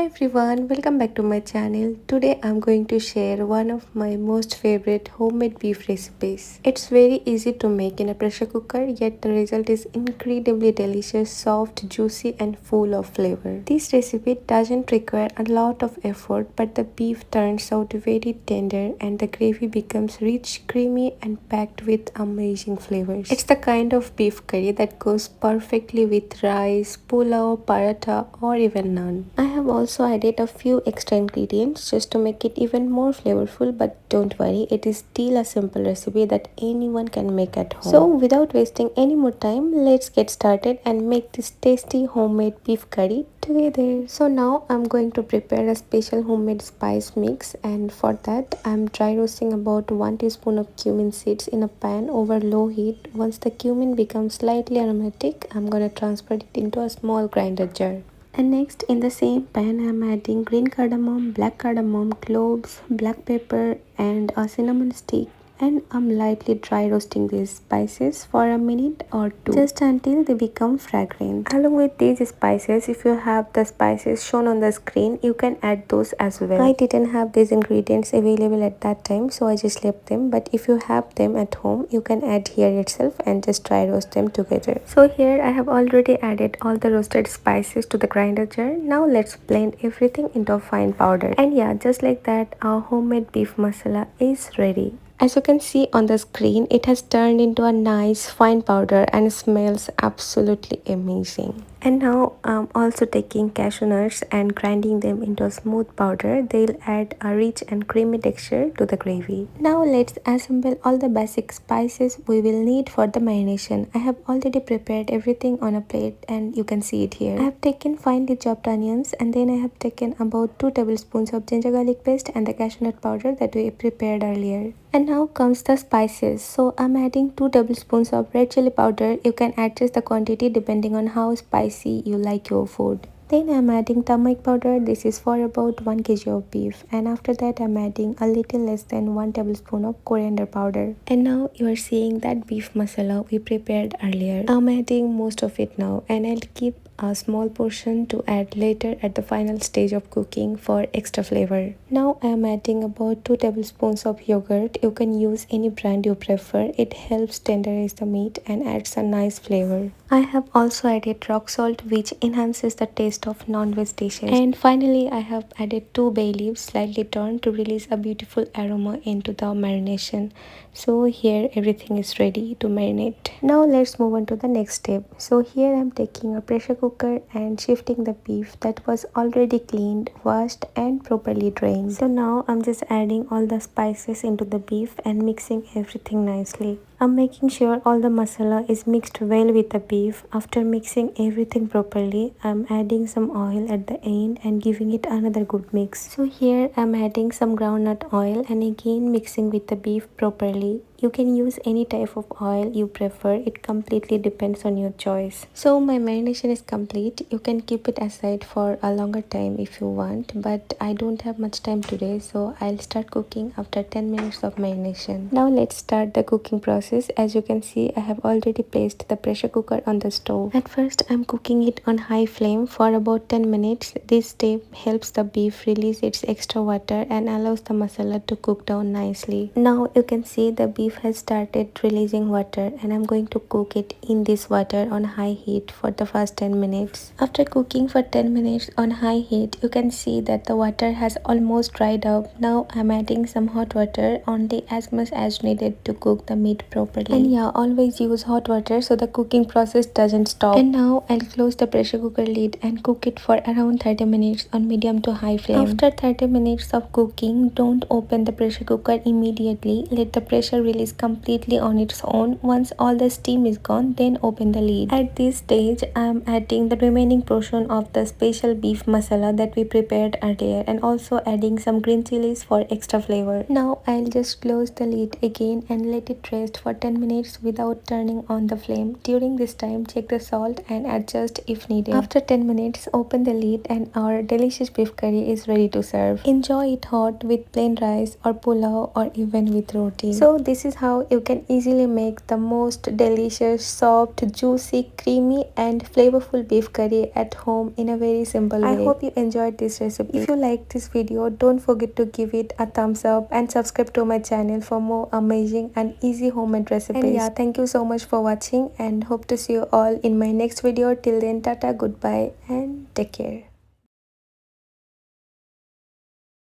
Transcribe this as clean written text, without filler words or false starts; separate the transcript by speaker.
Speaker 1: everyone, welcome back to my channel. Today I'm going to share one of my most favorite homemade beef recipes. It's very easy to make in a pressure cooker, yet the result is incredibly delicious, soft, juicy and full of flavor. This recipe doesn't require a lot of effort, but the beef turns out very tender and the gravy becomes rich, creamy and packed with amazing flavors. It's the kind of beef curry that goes perfectly with rice, pulao, paratha or even naan. I have also added a few extra ingredients just to make it even more flavorful, but don't worry, it is still a simple recipe that anyone can make at home. So without wasting any more time, let's get started and make this tasty homemade beef curry together. So now I'm going to prepare a special homemade spice mix, and for that I'm dry roasting about 1 teaspoon of cumin seeds in a pan over low heat. Once the cumin becomes slightly aromatic, I'm gonna transfer it into a small grinder jar. And next, in the same pan, I'm adding green cardamom, black cardamom, cloves, black pepper and a cinnamon stick, and I'm lightly dry roasting these spices for a minute or two just until they become fragrant. Along with these spices, if you have the spices shown on the screen, you can add those as well. I didn't have these ingredients available at that time, so I just left them, but if you have them at home, you can add here itself and just dry roast them together. So here I have already added all the roasted spices to the grinder jar. Now let's blend everything into a fine powder. And yeah, just like that, our homemade beef masala is ready. As you can see on the screen, it has turned into a nice fine powder and smells absolutely amazing. And now I'm also taking cashew nuts and grinding them into a smooth powder. They'll add a rich and creamy texture to the gravy. Now let's assemble all the basic spices we will need for the marination. I have already prepared everything on a plate and you can see it here. I have taken finely chopped onions, and then I have taken about 2 tablespoons of ginger garlic paste and the cashew nut powder that we prepared earlier. And now comes the spices. So I'm adding 2 tablespoons of red chili powder. You can adjust the quantity depending on how spicy you like your food. Then I'm adding turmeric powder. This is for about 1 kg of beef. And after that I'm adding a little less than 1 tablespoon of coriander powder. And now you are seeing that beef masala we prepared earlier. I'm adding most of it now, and I'll keep a small portion to add later at the final stage of cooking for extra flavor. Now I am adding about 2 tablespoons of yogurt. You can use any brand you prefer. It helps tenderize the meat and adds a nice flavor. I have also added rock salt, which enhances the taste of non-veg dishes. And finally I have added 2 bay leaves slightly torn to release a beautiful aroma into the marination. So here everything is ready to marinate. Now let's move on to the next step. So here I'm taking a pressure cooker and shifting the beef that was already cleaned, washed and properly drained. So now I'm just adding all the spices into the beef and mixing everything nicely. I'm making sure all the masala is mixed well with the beef. After mixing everything properly, I'm adding some oil at the end and giving it another good mix. So here I'm adding some groundnut oil and again mixing with the beef properly. You can use any type of oil you prefer. It completely depends on your choice. So my marination is complete. You can keep it aside for a longer time if you want, but I don't have much time today, so I'll start cooking after 10 minutes of marination. Now let's start the cooking process. As you can see, I have already placed the pressure cooker on the stove. At first I'm cooking it on high flame for about 10 minutes. This step helps the beef release its extra water and allows the masala to cook down nicely. Now you can see the beef has started releasing water, and I'm going to cook it in this water on high heat for the first 10 minutes. After cooking for 10 minutes on high heat, you can see that the water has almost dried up. Now I'm adding some hot water, only as much as needed to cook the meat properly. And yeah, always use hot water so the cooking process doesn't stop. And now I'll close the pressure cooker lid and cook it for around 30 minutes on medium to high flame. After 30 minutes of cooking, don't open the pressure cooker immediately. Let the pressure release completely on its own. Once all the steam is gone, then open the lid. At this stage, I am adding the remaining portion of the special beef masala that we prepared earlier, and also adding some green chilies for extra flavor. Now I'll just close the lid again and let it rest for 10 minutes without turning on the flame. During this time, check the salt and adjust if needed. After 10 minutes, open the lid and our delicious beef curry is ready to serve. Enjoy it hot with plain rice or pulao or even with roti. So this is how you can easily make the most delicious, soft, juicy, creamy and flavorful beef curry at home in a very simple way. I hope you enjoyed this recipe. If you like this video, don't forget to give it a thumbs up and subscribe to my channel for more amazing and easy homemade recipes. And yeah, thank you so much for watching and hope to see you all in my next video. Till then, tata, goodbye and take care.